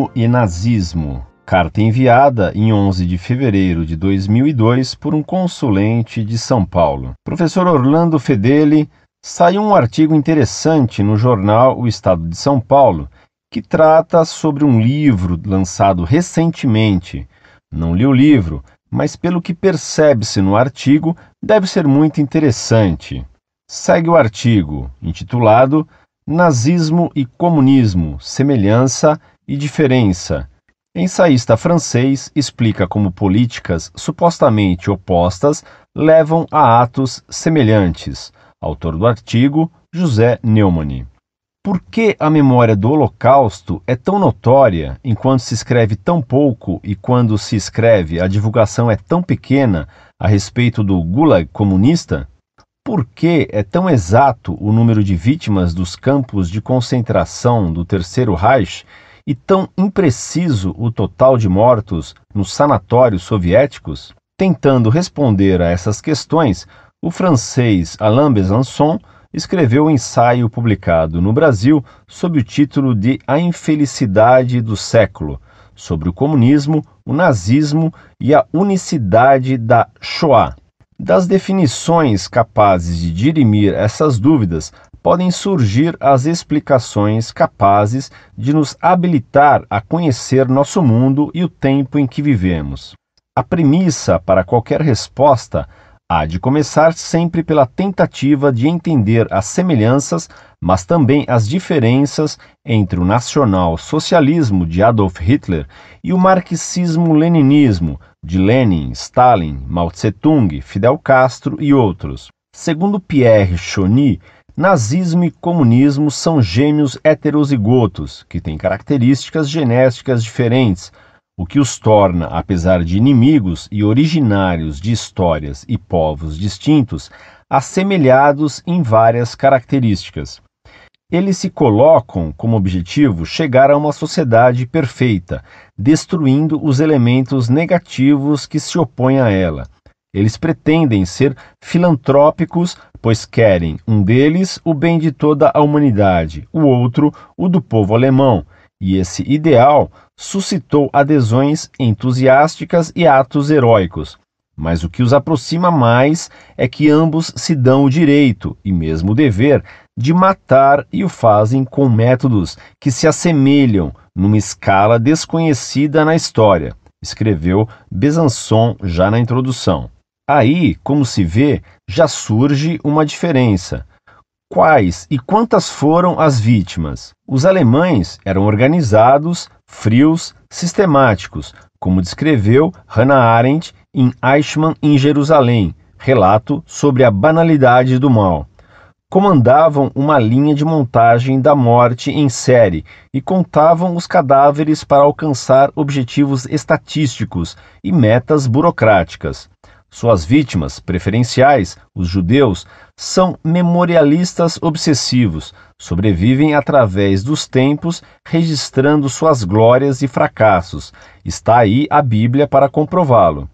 Comunismo e Nazismo. Carta enviada em 11 de fevereiro de 2002 por um consulente de São Paulo. Professor Orlando Fedeli, saiu um artigo interessante no jornal O Estado de São Paulo, que trata sobre um livro lançado recentemente. Não li o livro, mas pelo que percebe-se no artigo, deve ser muito interessante. Segue o artigo, intitulado Nazismo e Comunismo, Semelhança e Diferença. Ensaísta francês explica como políticas supostamente opostas levam a atos semelhantes. Autor do artigo, José Neumann. Por que a memória do Holocausto é tão notória enquanto se escreve tão pouco e quando se escreve a divulgação é tão pequena a respeito do Gulag comunista? Por que é tão exato o número de vítimas dos campos de concentração do Terceiro Reich e tão impreciso o total de mortos nos sanatórios soviéticos? Tentando responder a essas questões, o francês Alain Besançon escreveu um ensaio publicado no Brasil sob o título de A Infelicidade do Século, sobre o comunismo, o nazismo e a unicidade da Shoah. Das definições capazes de dirimir essas dúvidas, podem surgir as explicações capazes de nos habilitar a conhecer nosso mundo e o tempo em que vivemos. A premissa para qualquer resposta há de começar sempre pela tentativa de entender as semelhanças, mas também as diferenças entre o nacional-socialismo de Adolf Hitler e o marxismo-leninismo de Lenin, Stalin, Mao Tse-tung, Fidel Castro e outros. Segundo Pierre Choni, nazismo e comunismo são gêmeos heterozigotos, que têm características genéticas diferentes, o que os torna, apesar de inimigos e originários de histórias e povos distintos, assemelhados em várias características. Eles se colocam como objetivo chegar a uma sociedade perfeita, destruindo os elementos negativos que se opõem a ela. Eles pretendem ser filantrópicos, pois querem, um deles, o bem de toda a humanidade, o outro, o do povo alemão, e esse ideal suscitou adesões entusiásticas e atos heróicos. Mas o que os aproxima mais é que ambos se dão o direito, e mesmo o dever, de matar e o fazem com métodos que se assemelham numa escala desconhecida na história, escreveu Besançon já na introdução. Aí, como se vê, já surge uma diferença. Quais e quantas foram as vítimas? Os alemães eram organizados, frios, sistemáticos, como descreveu Hannah Arendt em Eichmann em Jerusalém, relato sobre a banalidade do mal. Comandavam uma linha de montagem da morte em série e contavam os cadáveres para alcançar objetivos estatísticos e metas burocráticas. Suas vítimas preferenciais, os judeus, são memorialistas obsessivos, sobrevivem através dos tempos, registrando suas glórias e fracassos. Está aí a Bíblia para comprová-lo.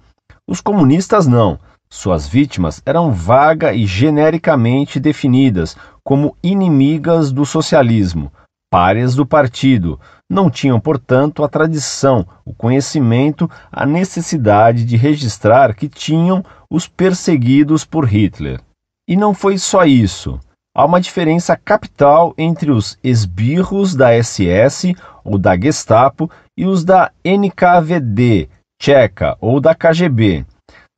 Os comunistas não. Suas vítimas eram vaga e genericamente definidas como inimigas do socialismo, párias do partido. Não tinham, portanto, a tradição, o conhecimento, a necessidade de registrar que tinham os perseguidos por Hitler. E não foi só isso. Há uma diferença capital entre os esbirros da SS ou da Gestapo e os da NKVD, tcheca ou da KGB.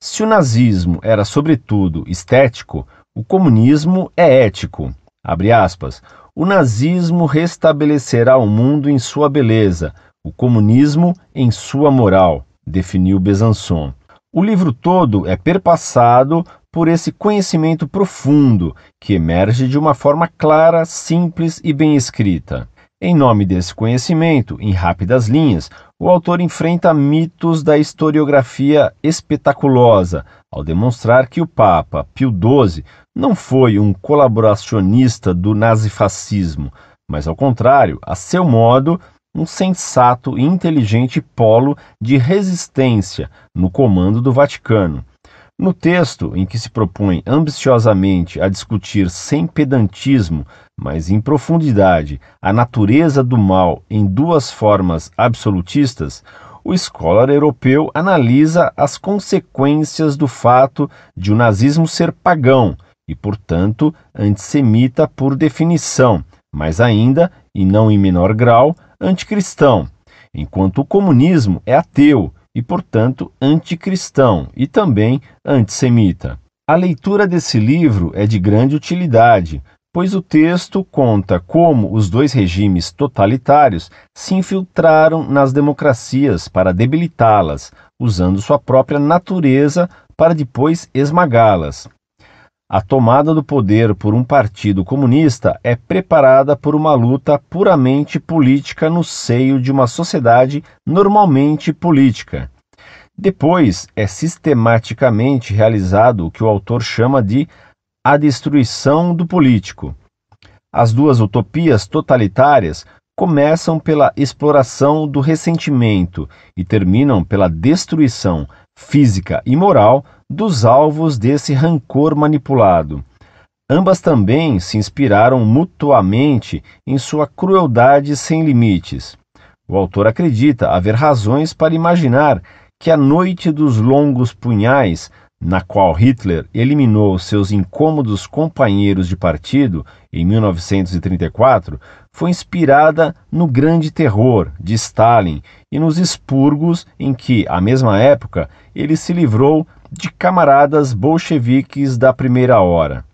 Se o nazismo era, sobretudo, estético, o comunismo é ético. Abre aspas. O nazismo restabelecerá o mundo em sua beleza, o comunismo em sua moral, definiu Besançon. O livro todo é perpassado por esse conhecimento profundo que emerge de uma forma clara, simples e bem escrita. Em nome desse conhecimento, em rápidas linhas, o autor enfrenta mitos da historiografia espetaculosa, ao demonstrar que o Papa Pio XII não foi um colaboracionista do nazifascismo, mas, ao contrário, a seu modo, um sensato e inteligente polo de resistência no comando do Vaticano. No texto, em que se propõe ambiciosamente a discutir sem pedantismo, mas em profundidade, a natureza do mal em duas formas absolutistas, o scholar europeu analisa as consequências do fato de o nazismo ser pagão e, portanto, antissemita por definição, mas ainda, e não em menor grau, anticristão, enquanto o comunismo é ateu e, portanto, anticristão e também antissemita. A leitura desse livro é de grande utilidade, pois o texto conta como os dois regimes totalitários se infiltraram nas democracias para debilitá-las, usando sua própria natureza para depois esmagá-las. A tomada do poder por um partido comunista é preparada por uma luta puramente política no seio de uma sociedade normalmente política. Depois é sistematicamente realizado o que o autor chama de a destruição do político. As duas utopias totalitárias começam pela exploração do ressentimento e terminam pela destruição física e moral dos alvos desse rancor manipulado. Ambas também se inspiraram mutuamente em sua crueldade sem limites. O autor acredita haver razões para imaginar que a noite dos longos punhais, na qual Hitler eliminou seus incômodos companheiros de partido em 1934, foi inspirada no Grande Terror de Stalin e nos expurgos em que, à mesma época, ele se livrou de camaradas bolcheviques da primeira hora.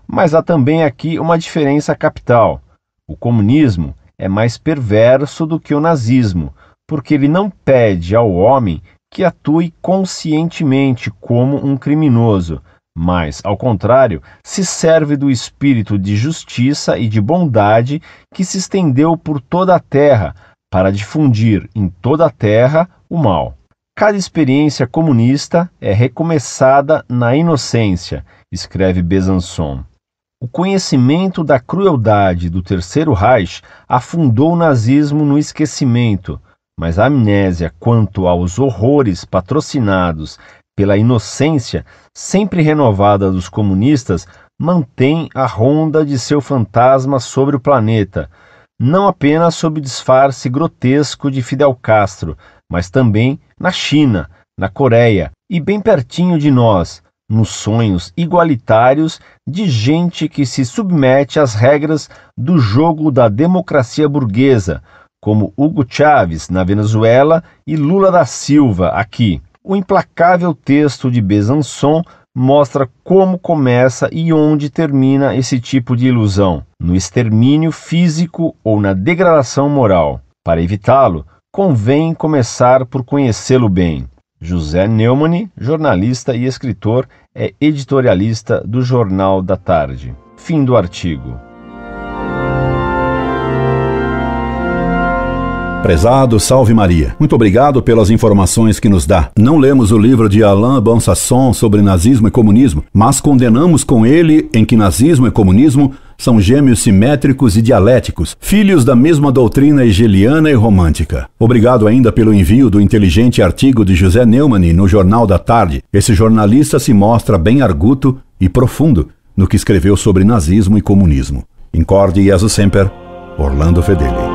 Mas há também aqui uma diferença capital. O comunismo é mais perverso do que o nazismo, porque ele não pede ao homem que atue conscientemente como um criminoso, mas, ao contrário, se serve do espírito de justiça e de bondade que se estendeu por toda a terra para difundir em toda a terra o mal. Cada experiência comunista é recomeçada na inocência, escreve Besançon. O conhecimento da crueldade do Terceiro Reich afundou o nazismo no esquecimento, mas a amnésia quanto aos horrores patrocinados pela inocência sempre renovada dos comunistas mantém a ronda de seu fantasma sobre o planeta, não apenas sob o disfarce grotesco de Fidel Castro, mas também na China, na Coreia e bem pertinho de nós, nos sonhos igualitários de gente que se submete às regras do jogo da democracia burguesa, como Hugo Chávez na Venezuela e Lula da Silva aqui. O implacável texto de Besançon mostra como começa e onde termina esse tipo de ilusão, no extermínio físico ou na degradação moral. Para evitá-lo, convém começar por conhecê-lo bem. José Neumann, jornalista e escritor, é editorialista do Jornal da Tarde. Fim do artigo. Prezado Salve Maria, muito obrigado pelas informações que nos dá. Não lemos o livro de Alain Bonsasson sobre nazismo e comunismo, mas condenamos com ele em que nazismo e comunismo são gêmeos simétricos e dialéticos, filhos da mesma doutrina hegeliana e romântica. Obrigado ainda pelo envio do inteligente artigo de José Neumann no Jornal da Tarde. Esse jornalista se mostra bem arguto e profundo no que escreveu sobre nazismo e comunismo. Incorde Jesus Semper, Orlando Fedeli.